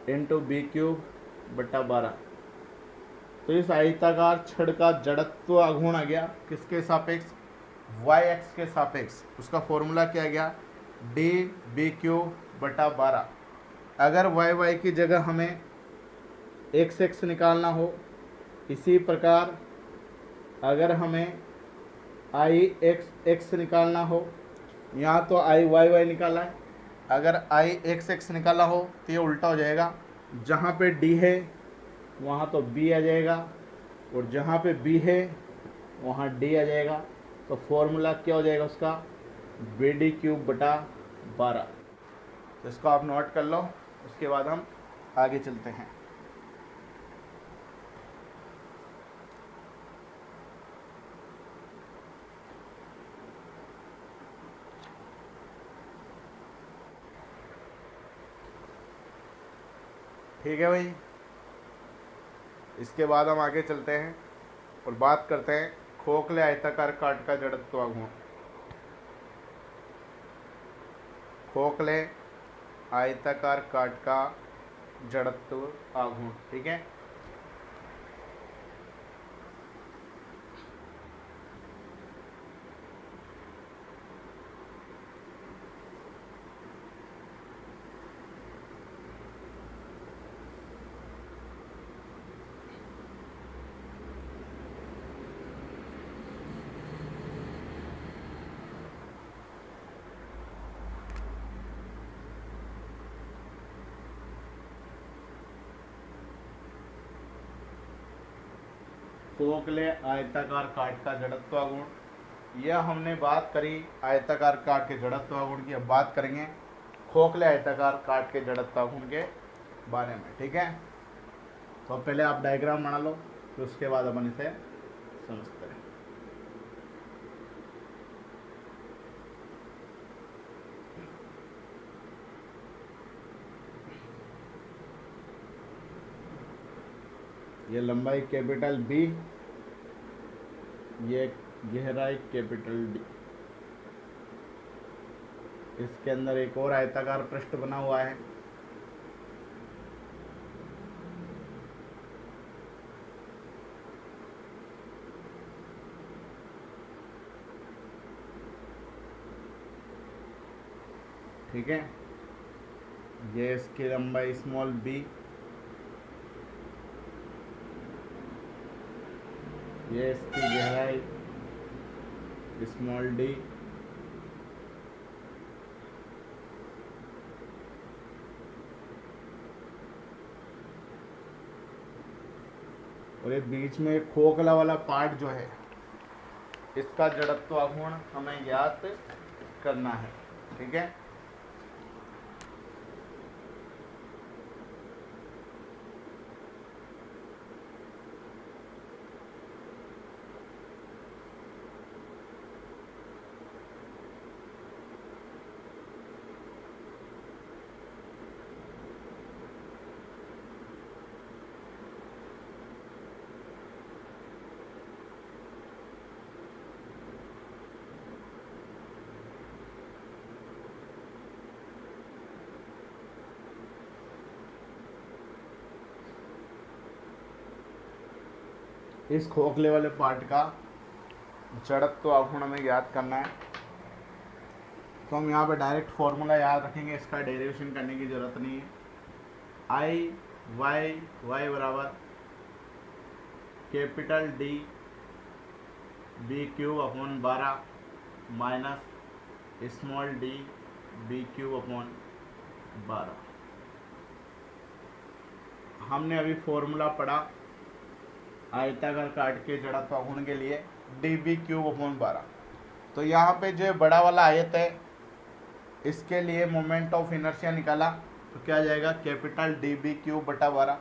S1: इंटू b³/12। तो इस आयताकार छड़ का जड़त्व आघूर्ण आ गया किसके सापेक्ष, y अक्ष के सापेक्ष। उसका फॉर्मूला क्या आ गया, db³/12। अगर y की जगह हमें x निकालना हो, इसी प्रकार अगर हमें ix निकालना हो, यहाँ तो y निकाला है, अगर ix निकाला हो तो ये उल्टा हो जाएगा, जहाँ पे d है वहाँ तो b आ जाएगा, और जहाँ पे b है वहाँ d आ जाएगा। तो फॉर्मूला क्या हो जाएगा उसका, bd³/12। तो इसको आप नोट कर लो, उसके बाद हम आगे चलते हैं। ठीक है भाई, इसके बाद हम आगे चलते हैं और बात करते हैं खोखले आयताकार काट का जड़त्व आघूर्ण। खोखले आयताकार काट का जड़त्व आघूर्ण। ठीक है, खोखले आयताकार काट का जड़त्व आघूर्ण, यह हमने बात करी आयताकार काट के जड़त्व आघूर्ण की। अब बात करेंगे खोखले आयताकार काट के जड़त्व आघूर्ण के बारे में। ठीक है, तो पहले आप डायग्राम बना लो, फिर उसके बाद अपन इसे समझते हैं। ये लंबाई कैपिटल B, ये गहराई कैपिटल D। इसके अंदर एक और आयताकार पृष्ठ बना हुआ है। ठीक है, ये इसकी लंबाई स्मॉल b, ये इसकी गहराई स्मॉल d, और ये बीच में खोखला वाला पार्ट जो है इसका जड़त्व आघूर्ण हमें ज्ञात करना है। ठीक है, इस खोखले वाले पार्ट का जड़त्व आघूर्ण हमें याद करना है। तो हम यहाँ पे डायरेक्ट फॉर्मूला याद रखेंगे, इसका डेरिवेशन करने की ज़रूरत नहीं है। आई वाई वाई बराबर capital D B cube upon 12 minus small D B cube upon 12। हमने अभी फॉर्मूला पढ़ा आयताकार काट के जड़त्व आघूर्ण के लिए डी बी क्यूब अपॉन 12। तो यहाँ पे जो बड़ा वाला आयत है इसके लिए मोमेंट ऑफ इनर्शिया निकाला तो क्या आ जाएगा, कैपिटल डी बी क्यूब बटा 12।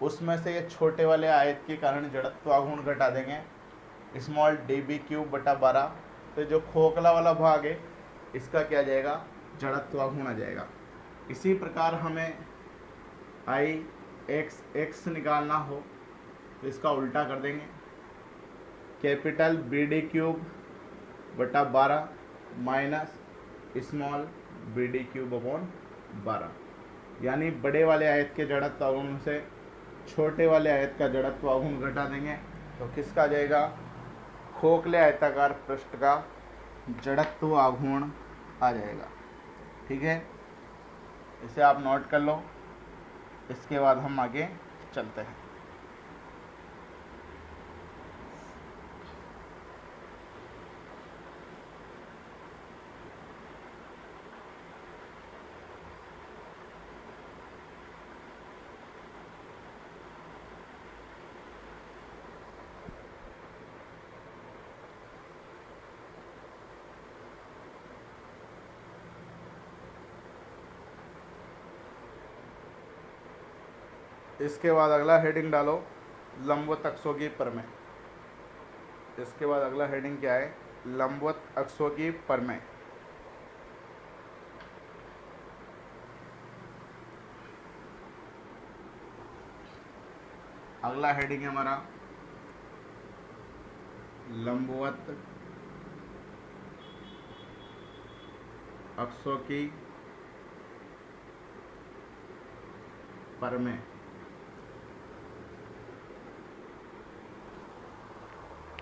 S1: उसमें से ये छोटे वाले आयत के कारण जड़त्व आघूर्ण घटा देंगे, स्मॉल डी बी क्यूब बटा 12। तो जो खोखला वाला भाग है इसका क्या आ जाएगा, जड़त्व आघूर्ण आ जाएगा। इसी प्रकार हमें आई एक्स निकालना हो तो इसका उल्टा कर देंगे, कैपिटल बी डी क्यूब बटा 12 minus small B D cube upon 12। यानी बड़े वाले आयत के जड़त्व आघूर्ण से छोटे वाले आयत का जड़त्व आघूर्ण घटा देंगे तो किसका आ जाएगा, खोखले आयताकार पृष्ठ का जड़त्व आघूर्ण आ जाएगा। ठीक है, इसे आप नोट कर लो, इसके बाद हम आगे चलते हैं। इसके बाद अगला हेडिंग डालो, लंबवत अक्षों की परमें। इसके बाद अगला हेडिंग क्या है, लंबवत अक्षों की परमें। अगला हेडिंग है हमारा लंबवत अक्षों की परमें।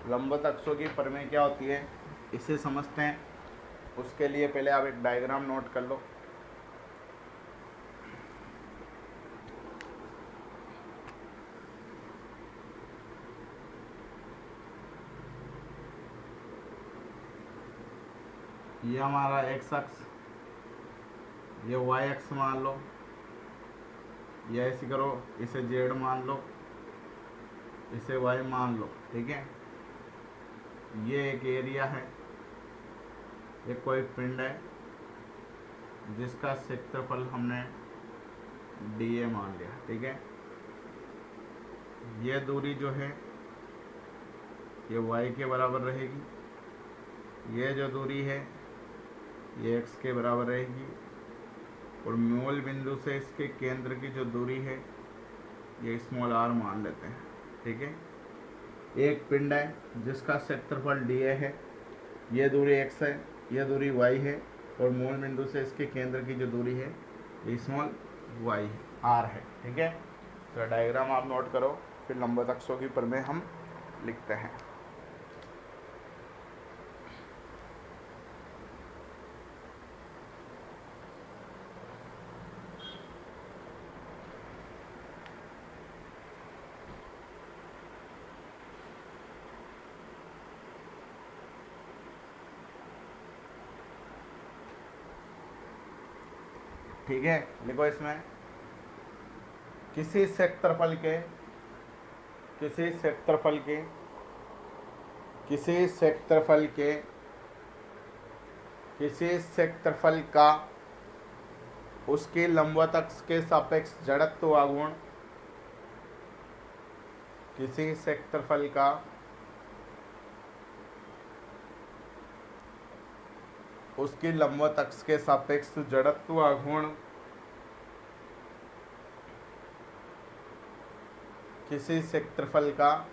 S1: लंबवत अक्षों की परमें क्या होती है इसे समझते हैं। उसके लिए पहले आप एक डायग्राम नोट कर लो। ये हमारा एक्स अक्ष, ये वाई अक्ष मान लो, या ऐसे करो इसे जेड मान लो, इसे वाई मान लो। ठीक है, ये एक एरिया है, ये कोई पिंड है जिसका क्षेत्रफल हमने डी ए मान लिया। ठीक है, ये दूरी जो है ये y के बराबर रहेगी, ये जो दूरी है ये x के बराबर रहेगी, और मूल बिंदु से इसके केंद्र की जो दूरी है ये स्मॉल r मान लेते हैं। ठीक है, एक पिंड है जिसका क्षेत्रफल dA है, ये दूरी x है, ये दूरी y है, और मूल बिंदु से इसके केंद्र की जो दूरी है ये स्मॉल y r है। ठीक है, तो डायग्राम आप नोट करो, फिर लंबवत अक्षों की परमें हम लिखते हैं। ठीक है, लिखो इसमें किसी क्षेत्रफल के किसी क्षेत्रफल के किसी क्षेत्रफल के किसी क्षेत्रफल का उसके लंबवत अक्ष के सापेक्ष जड़त्व आघूर्ण, किसी क्षेत्रफल का उसकी लंबवत अक्ष के सापेक्ष जड़त्व आघूर्ण किसी क्षेत्रफल का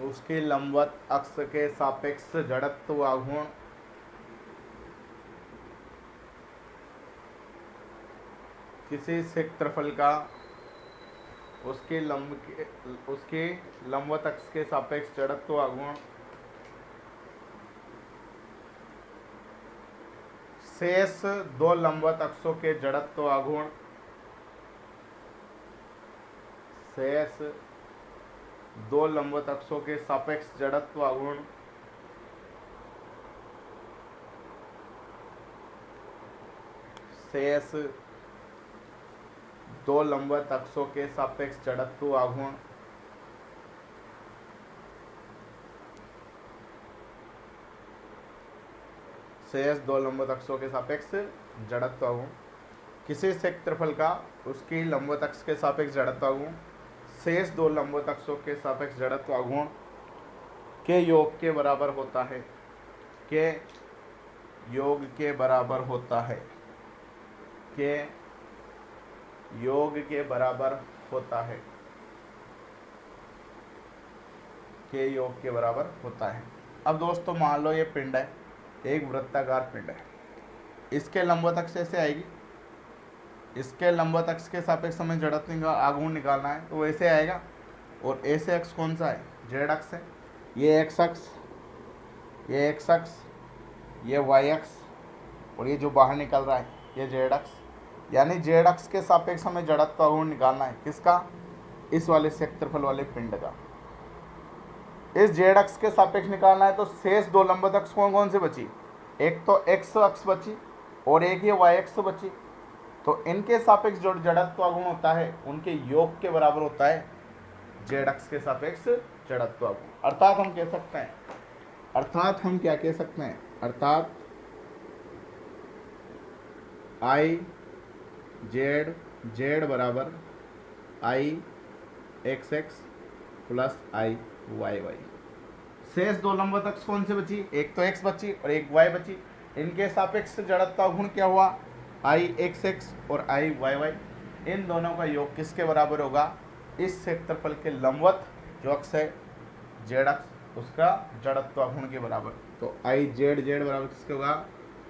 S1: उसके लंबवत अक्ष के सापेक्ष जड़त्व आघूर्ण किसी क्षेत्रफल का उसके लंबवत अक्ष के सापेक्ष जड़त्व आघूर्ण शेष दो लंबवत अक्षों के जड़त्व आघूर्ण शेष दो लंबवत अक्षों के सापेक्ष जड़त्व आघूर्ण शेष दो लंबवत अक्षों के सापेक्ष जड़त्व आघूर्ण शेष दो लंबवत अक्षों के सापेक्ष जड़त्व आघूर्ण किसी क्षेत्रफल का उसकी लंबवत अक्ष के सापेक्ष जड़त्व आघूर्ण शेष दो लंबवत अक्षों के सापेक्ष जड़त्व आघूर्ण के योग के बराबर होता है, के योग के बराबर होता है, के योग के बराबर होता है, के योग के बराबर होता है। अब दोस्तों मान लो ये पिंड है, एक वृत्ताकार पिंड है, इसके लंबवत अक्ष ऐसे आएगी, इसके लंबवत अक्ष के सापेक्ष हमें जड़त्व का आघूर्ण निकालना है तो वैसे आएगा। और ऐसे अक्ष कौन सा है? जेड अक्ष है। ये एक्स अक्ष, ये एक्स अक्ष, ये वाई अक्ष और ये जो बाहर निकल रहा है ये जेड अक्ष। यानी जेड अक्ष के सापेक्ष हमें जड़त्व आघूर्ण निकालना है। किसका? इस वाले क्षेत्रफल वाले पिंड का। इस जेड अक्ष के सापेक्ष निकालना है तो शेष दो लंबवत अक्ष कौन कौन से बची? एक तो एक्स अक्ष बची और एक ये वाई अक्ष बची। तो इनके सापेक्ष जो जड़त्व आघूर्ण होता है उनके योग के बराबर होता है जेड अक्ष के सापेक्ष जड़त्व आघूर्ण। अर्थात हम कह सकते हैं, अर्थात हम क्या कह सकते हैं? अर्थात आई जेड, जेड बराबर आई एक्स एक्स प्लस आई वाई वाई। शेष दो लंबवत अक्ष कौन से बची? एक तो एक्स बची और एक वाई बची। इनके सापेक्ष जड़त्व आघूर्ण क्या हुआ? आई एक्स एक्स और आई वाई वाई। इन दोनों का योग किसके बराबर होगा? इस क्षेत्रफल के लंबवत जो अक्ष है जेड अक्ष उसका जड़त्व आघूर्ण के बराबर। तो आई जेड, जेड बराबर किसके होगा?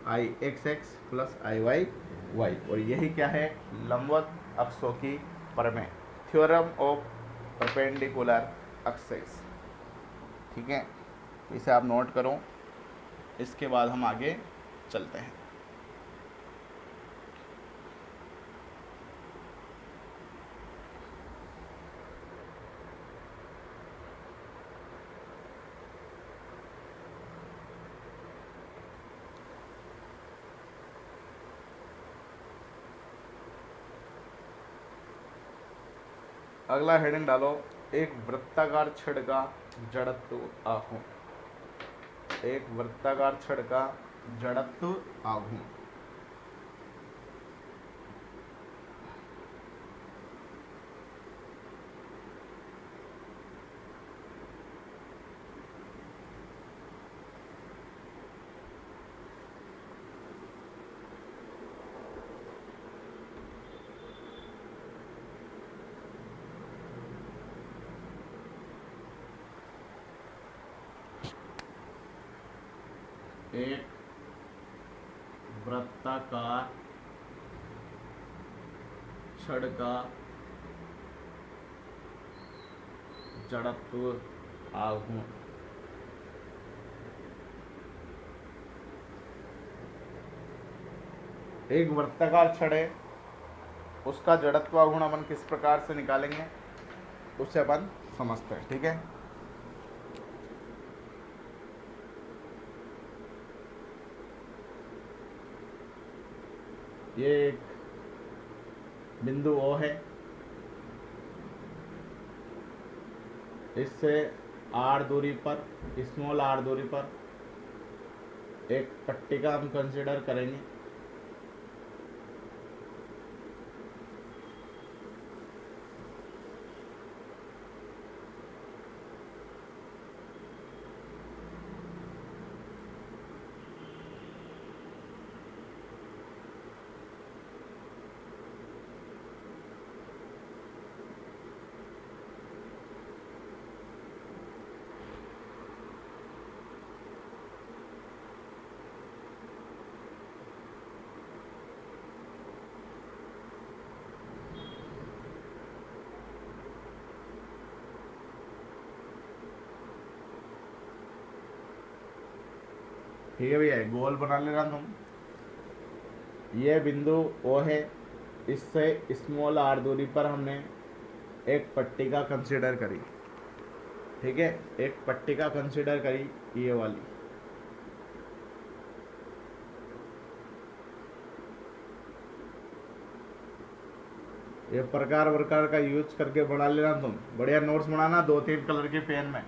S1: आई एक्स एक्स प्लस आई वाई वाई। और यही क्या है? लंबवत अक्षों की प्रमेय, थ्योरम ऑफ परपेंडिकुलर एक्सेस। ठीक है, इसे आप नोट करो, इसके बाद हम आगे चलते हैं। अगला हेडिंग डालो, एक वृत्ताकार छड़ का जड़त्व आघूर्ण। एक वृत्ताकार छड़ का जड़त्व आघूर्ण। एक वृत्ताकार छड़ का जड़त्व आघूर्ण। एक वृत्ताकार छड़ है, उसका जड़त्व आघूर्ण अपन किस प्रकार से निकालेंगे उससे अपन समझते हैं। ठीक है, ये एक बिंदु O है, इससे आर दूरी पर, स्मॉल आर दूरी पर एक पट्टिका हम कंसिडर करेंगे। ठीक है भैया, गोल बना लेना तुम। ये बिंदु ओ है, इससे स्मॉल आर दूरी पर हमने एक पट्टिका कंसिडर करी। ठीक है, एक पट्टिका कंसिडर करी, ये वाली। ये प्रकार वरकार का यूज करके बना लेना तुम। बढ़िया नोट्स बनाना 2-3 कलर के पेन में।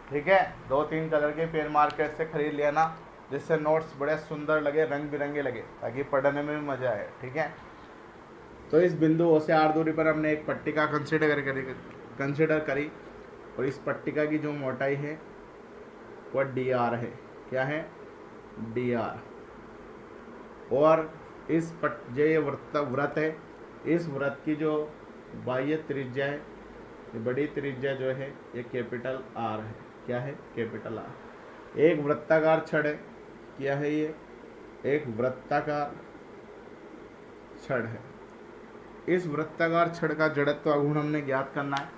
S1: ठीक है, 2-3 कलर के पेन मार्केट से खरीद लेना, जिससे नोट्स बड़े सुंदर लगे, रंग बिरंगे लगे, ताकि पढ़ने में भी मजा आए। ठीक है, तो इस बिंदु ओ से आर दूरी पर हमने एक पट्टिका कंसिडर करी, और इस पट्टिका की जो मोटाई है वह डी आर है। क्या है? D R. और इस ये व्रत है, इस व्रत की जो बाह्य त्रिज्या है, ये बड़ी त्रिज्या जो है, ये कैपिटल आर है। क्या है? Capital R. एक वृत्ताकार छड़ है। क्या है ये? एक वृत्ताकार छड़ है। इस वृत्ताकार छड़ का जड़त्व गुण हमने ज्ञात करना है।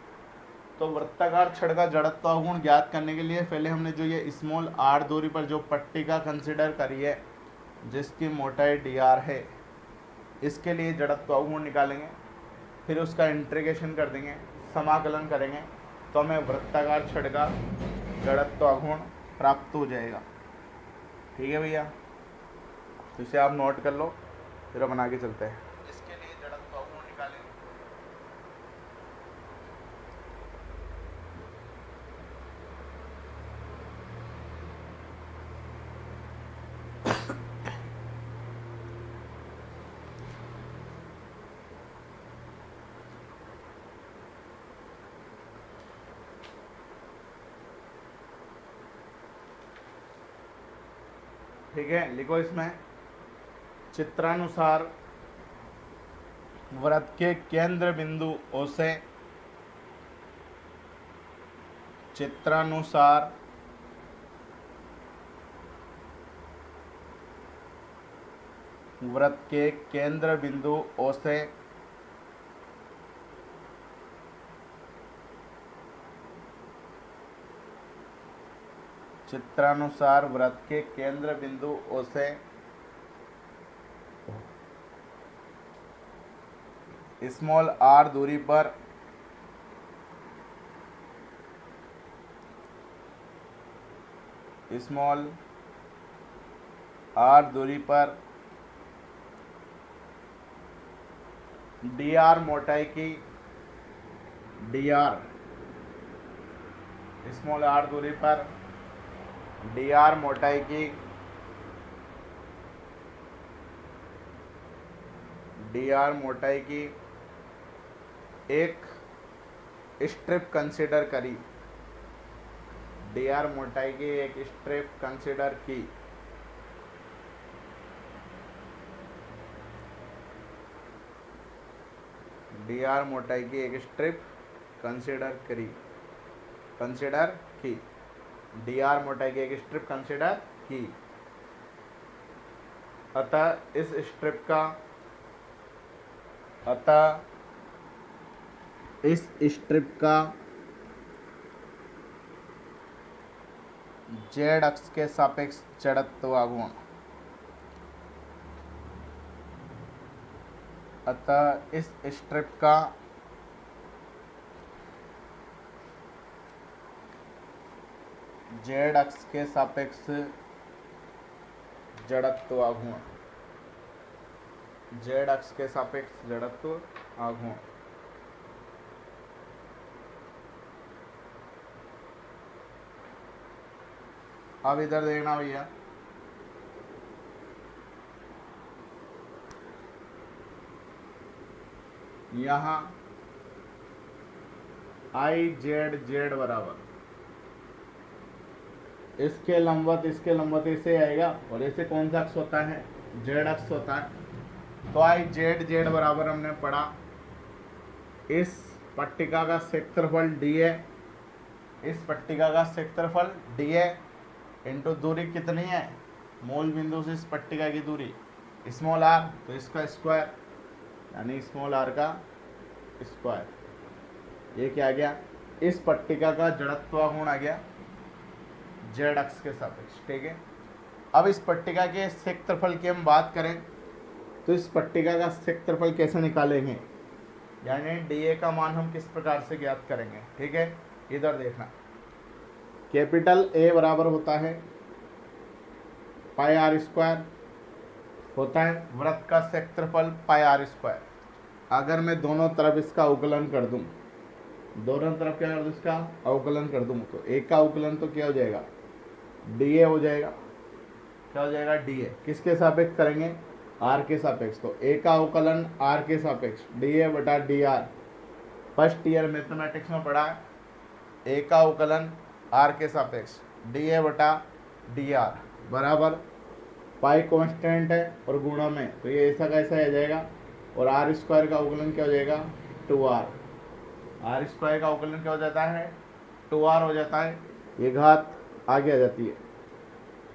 S1: तो वृत्ताकार छड़ का जड़त्व गुण ज्ञात करने के लिए पहले हमने जो ये स्मॉल आर दूरी पर जो पट्टिका कंसिडर करी है, जिसकी मोटाई डी आर है, इसके लिए जड़त्व गुण निकालेंगे, फिर उसका इंटीग्रेशन कर देंगे, समाकलन करेंगे, तो हमें वृत्ताकार छड़ का जड़त्व गुण प्राप्त हो जाएगा। ठीक है भैया, तो इसे आप नोट कर लो, फिर हम आगे चलते हैं। इसके लिए जड़त्व गुण निकालेंगे। ठीक है, लिखो इसमें, चित्रानुसार वृत्त के केंद्र बिंदु ओ से, चित्रानुसार वृत्त के केंद्र बिंदु ओ से चित्रानुसार वृत्त के केंद्र बिंदु ओ से स्मॉल आर दूरी पर स्मॉल आर दूरी पर डी आर मोटाई की, डी आर स्मॉल आर दूरी पर डी आर मोटाई की, डी आर मोटाई की एक स्ट्रिप कंसिडर करी, डी आर मोटाई की एक स्ट्रिप कंसिडर की। डी आर मोटाई की एक स्ट्रिप कंसिडर की, डी आर मोटाई की एक स्ट्रिप कंसिडर की। अतः इस स्ट्रिप का जेड अक्ष के सापेक्ष जड़त्व गुण, अतः इस स्ट्रिप का जेड अक्ष के सापेक्ष जड़त्व गुण, जेड अक्ष के सापेक्ष जड़त्व गुण अब इधर देखना भैया, यहाँ आई जेड जेड बराबर इसके लंबवत इससे आएगा, और ऐसे कौन सा अक्ष होता है, जेड अक्ष होता है। तो आई जेड जेड बराबर हमने पढ़ा इस पट्टिका का क्षेत्रफल डी है, इस पट्टिका का क्षेत्रफल डी है इंटू दूरी कितनी है, मूल बिंदु से इस पट्टिका की दूरी स्मॉल आर, तो इसका स्क्वायर यानी स्मॉल आर का स्क्वायर। ये क्या आ गया, इस पट्टिका का जड़त्वाकोण आ गया जेड अक्ष के सापेक्ष, ठीक है। अब इस पट्टिका के क्षेत्रफल की हम बात करें तो इस पट्टिका का क्षेत्रफल कैसे निकालेंगे, यानी डी का मान हम किस प्रकार से ज्ञात करेंगे, ठीक है। इधर देखना, कैपिटल ए बराबर होता है पाई आर स्क्वायर, होता है वृत्त का क्षेत्रफल पाई आर स्क्वायर। अगर मैं दोनों तरफ इसका अवकलन कर दूं, दोनों तरफ क्या कर दूं, इसका अवकलन कर दूं, तो ए का अवकलन तो क्या हो जाएगा, डी ए हो जाएगा। क्या हो जाएगा, डी ए। किसके सापेक्ष करेंगे, आर के सापेक्ष। तो ए का अवकलन आर के सापेक्ष डी ए बटा D R, first year mathematics में पढ़ा है। ए का अवकलन आर के सापेक्ष डी ए बटा डी आर बराबर पाई कांस्टेंट है और गुणा में, तो ये ऐसा कैसा आ जाएगा, और आर स्क्वायर का अवकलन क्या हो जाएगा, 2r। आर स्क्वायर का अवकलन क्या हो जाता है, 2r हो जाता है, ये घात आगे आ जाती है।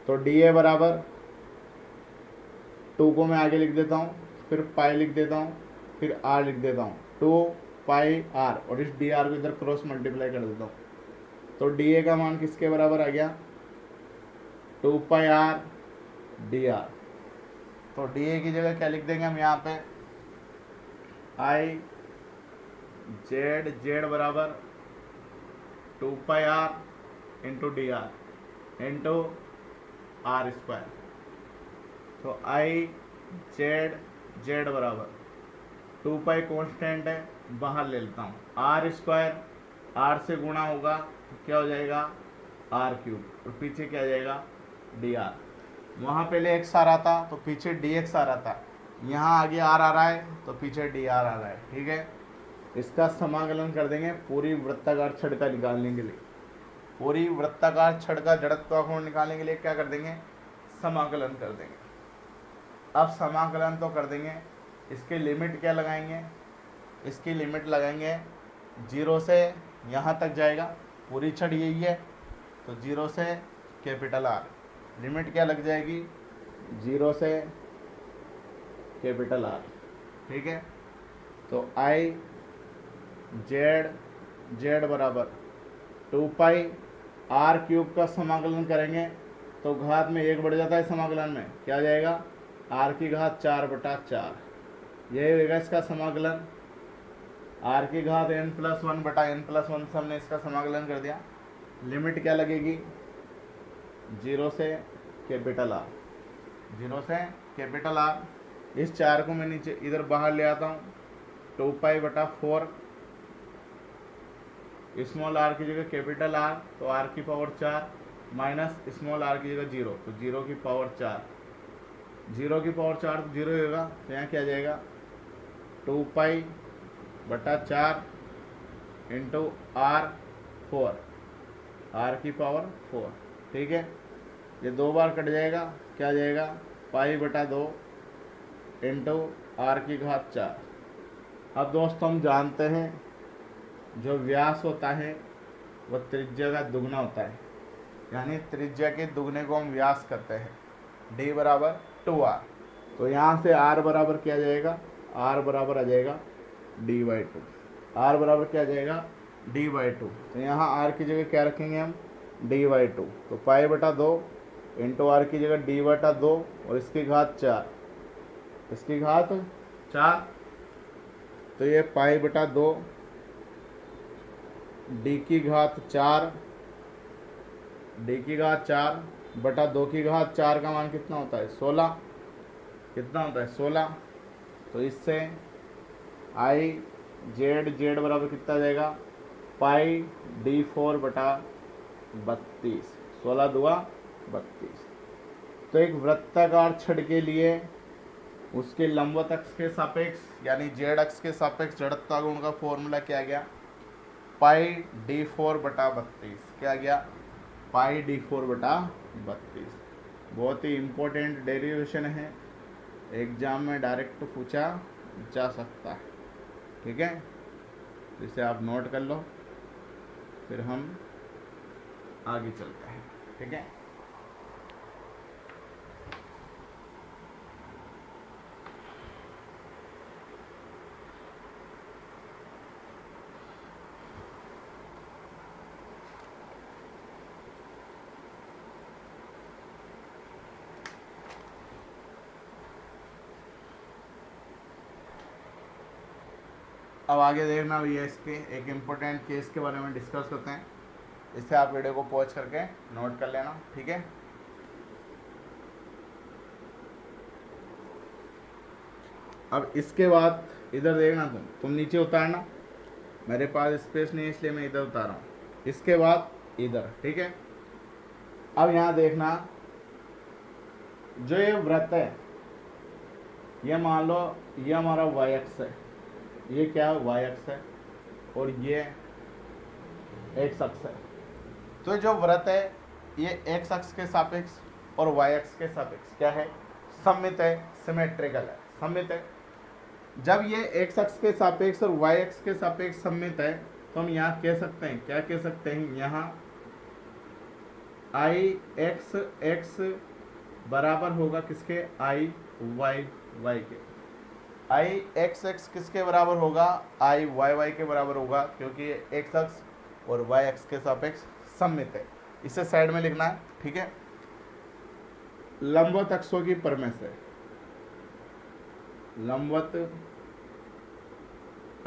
S1: तो डी ए बराबर 2 को मैं आगे लिख देता हूँ, फिर पाई लिख देता हूँ, फिर आर लिख देता हूँ, 2 पाई आर, और इस डी आर को इधर क्रॉस मल्टीप्लाई कर देता हूँ। तो डी ए का मान किसके बराबर आ गया, 2 पाई आर डी आर। तो डी ए की जगह क्या लिख देंगे हम यहाँ पे, आई जेड जेड बराबर 2 pi R into D R into R square. तो आई जेड जेड बराबर 2 पाई कॉन्स्टेंट है, बाहर ले लेता हूँ, आर स्क्वायर आर से गुणा होगा तो क्या हो जाएगा, आर क्यूब, और पीछे क्या आ जाएगा, डी आर। वहाँ पहले एक्स आ रहा था तो पीछे डी एक्स आ रहा था, यहाँ आगे आर आ रहा है तो पीछे डी आर आ रहा है, ठीक है। इसका समाकलन कर देंगे पूरी वृत्ताकार छड़ का निकालने के लिए, पूरी वृत्ताकार छड़ का जड़त्वाकोण निकालने के लिए क्या कर देंगे, समाकलन कर देंगे। अब समाकलन तो कर देंगे, इसके लिमिट क्या लगाएंगे, इसकी लिमिट लगाएंगे 0 से यहाँ तक जाएगा, पूरी छड़ यही है, तो 0 से कैपिटल आर, लिमिट क्या लग जाएगी, 0 से कैपिटल आर, ठीक है। तो आई जेड जेड बराबर 2 पाई आर क्यूब का समाकलन करेंगे तो घात में 1 बढ़ जाता है, समाकलन में क्या जाएगा, आर की घात 4 बटा 4, यही होगा इसका समाकलन। आर की घात n+1 बटा n+1 से हमने इसका समाकलन कर दिया। लिमिट क्या लगेगी, 0 से कैपिटल आर, 0 से कैपिटल आर। इस 4 को मैं नीचे इधर बाहर ले आता हूँ, 2 पाई बटा 4, स्मॉल आर की जगह कैपिटल आर, तो आर की पावर 4 माइनस स्मॉल आर की जगह 0, तो 0 की पावर 4, 0 की पावर 4 तो 0 होगा, तो यहाँ क्या आ जाएगा, 2 पाई बटा 4 इंटू आर 4, आर की पावर 4, ठीक है। ये 2 बार कट जाएगा, क्या आ जाएगा, पाई बटा 2 इंटू आर की घात 4। अब दोस्तों हम जानते हैं जो व्यास होता है वह त्रिज्या का दुगना होता है, यानी त्रिज्या के दुगने को हम व्यास करते हैं, d बराबर 2r। तो यहाँ से r बराबर क्या आ जाएगा, r बराबर आ जाएगा d/2, r बराबर क्या आ जाएगा, d/2। तो यहाँ r की जगह क्या रखेंगे हम, d/2, तो पाई बटा 2 इंटू आर की जगह d/2 और इसकी घात 4, इसकी घात 4, तो ये पाई बटा 2 डी की घात 4, डी की घात 4 बटा 2 की घात 4 का मान कितना होता है, 16, कितना होता है, 16। तो इससे आई जेड जेड बराबर कितना जाएगा, पाई d4 बटा 32, 16 दुआ 32। तो एक वृत्ताकार छड़ के लिए उसके लंबवत अक्ष के सापेक्ष यानी जेड अक्ष के सापेक्ष जड़त्व गुण का फॉर्मूला क्या गया, पाई d4 बटा 32। क्या गया, पाई d4 बटा 32। बहुत ही इम्पोर्टेंट डेरिवेशन है, एग्जाम में डायरेक्ट पूछा जा सकता है। ठीक है, तो इसे आप नोट कर लो, फिर हम आगे चलते हैं। ठीक है, अब आगे देखना भैया, इसके एक इम्पोर्टेंट केस के बारे में डिस्कस करते हैं। इससे आप वीडियो को पॉज करके नोट कर लेना। ठीक है, अब इसके बाद इधर देखना, तुम नीचे उतारना, मेरे पास स्पेस नहीं है इसलिए मैं इधर उतार रहा हूँ। इसके बाद इधर। ठीक है, अब यहाँ देखना, जो ये वृत्त है, ये मान लो ये हमारा y अक्ष है, ये क्या y अक्ष है और ये x अक्ष है। तो जो वृत्त है ये x अक्ष के सापेक्ष और y अक्ष के सापेक्ष क्या है, सममित है, सिमेट्रिकल है, सममित है। जब ये x अक्ष के सापेक्ष और y अक्ष के सापेक्ष सममित है तो हम यहाँ कह सकते हैं, क्या कह सकते हैं, यहाँ i x x बराबर होगा किसके, i y y के। i x x किसके बराबर होगा, i y y के बराबर होगा, क्योंकि ये x अक्ष और y अक्ष के सापेक्ष सममित है। इसे साइड में लिखना है। ठीक है, लंबवत अक्षों की परमेय से, लंबवत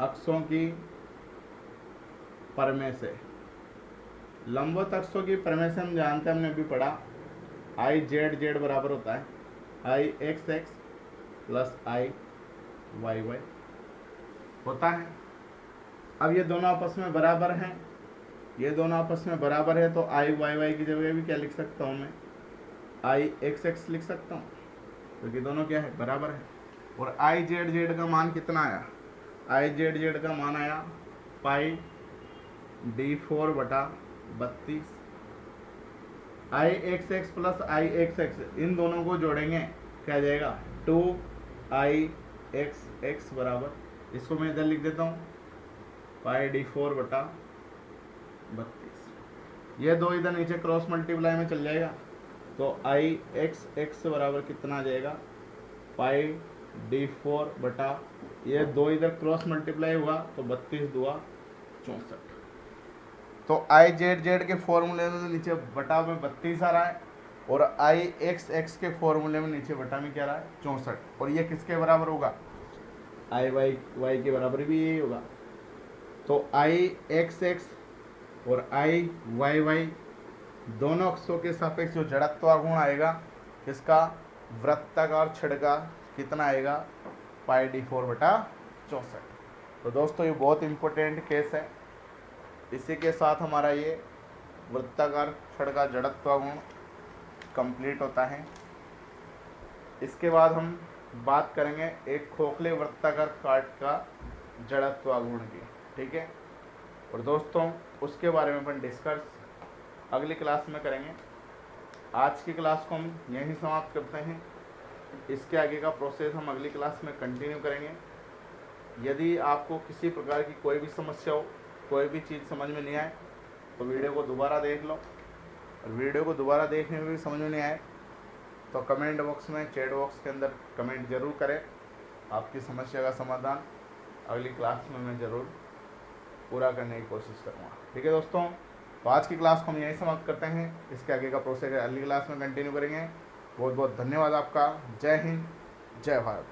S1: अक्षों की परमेय से, लंबवत अक्षों की परमेय से हम जानते हैं, हमने अभी पढ़ा, आई जेड जेड बराबर होता है आई एक्स एक्स प्लस आई वाई वाई होता है। अब ये दोनों आपस में बराबर हैं, ये दोनों आपस में बराबर है, तो आई वाई वाई की जगह भी क्या लिख सकता हूँ मैं, आई एक्स एक्स लिख सकता हूँ, क्योंकि दोनों क्या है, बराबर है। और आई जेड जेड का मान कितना आया, आई जेड जेड का मान आया पाई d4 बटा 32। आई एक्स एक्स प्लस आई एक्स एक्स, इन दोनों को जोड़ेंगे क्या आ जाएगा, 2 एक्स एक्स बराबर, इसको मैं इधर लिख देता हूँ पाई d4 बटा 32। ये दो इधर नीचे क्रॉस मल्टीप्लाई में चल जाएगा, तो आई एक्स एक्स बराबर कितना आ जाएगा, पाई d4 बटा, ये दो इधर क्रॉस मल्टीप्लाई हुआ तो 32 दुआ 64। तो आई जेड जेड के फॉर्मूले में नीचे बटा में 32 आ रहा है, और आई एक्स एक्स के फॉर्मूले में नीचे बटा में क्या रहा है, 64। और ये किसके बराबर होगा, आई वाई वाई के बराबर भी यही होगा। तो आई एक्स एक्स और आई वाई वाई दोनों अक्षों के सापेक्ष जो जड़त्वाघूर्ण आएगा किसका, वृत्ताकार छड़ का, कितना आएगा, पाई d4 बटा 64। तो दोस्तों ये बहुत इंपॉर्टेंट केस है। इसी के साथ हमारा ये वृत्ताकार छड़ का जड़त्वाघूर्ण कंप्लीट होता है। इसके बाद हम बात करेंगे एक खोखले वृत्ताकार काट का जड़त्वाघूर्ण की। ठीक है, और दोस्तों उसके बारे में अपन डिस्कस अगली क्लास में करेंगे। आज की क्लास को हम यहीं समाप्त करते हैं, इसके आगे का प्रोसेस हम अगली क्लास में कंटिन्यू करेंगे। यदि आपको किसी प्रकार की कोई भी समस्या हो, कोई भी चीज़ समझ में नहीं आए, तो वीडियो को दोबारा देख लो, और वीडियो को दोबारा देखने में भी समझ में नहीं आए तो कमेंट बॉक्स में, चैट बॉक्स के अंदर कमेंट ज़रूर करें। आपकी समस्या का समाधान अगली क्लास में मैं ज़रूर पूरा करने की कोशिश करूँगा। ठीक है दोस्तों, तो आज की क्लास को हम यहीं समाप्त करते हैं, इसके आगे का प्रोसेस अगली क्लास में कंटिन्यू करेंगे। बहुत बहुत धन्यवाद आपका। जय हिंद, जय भारत।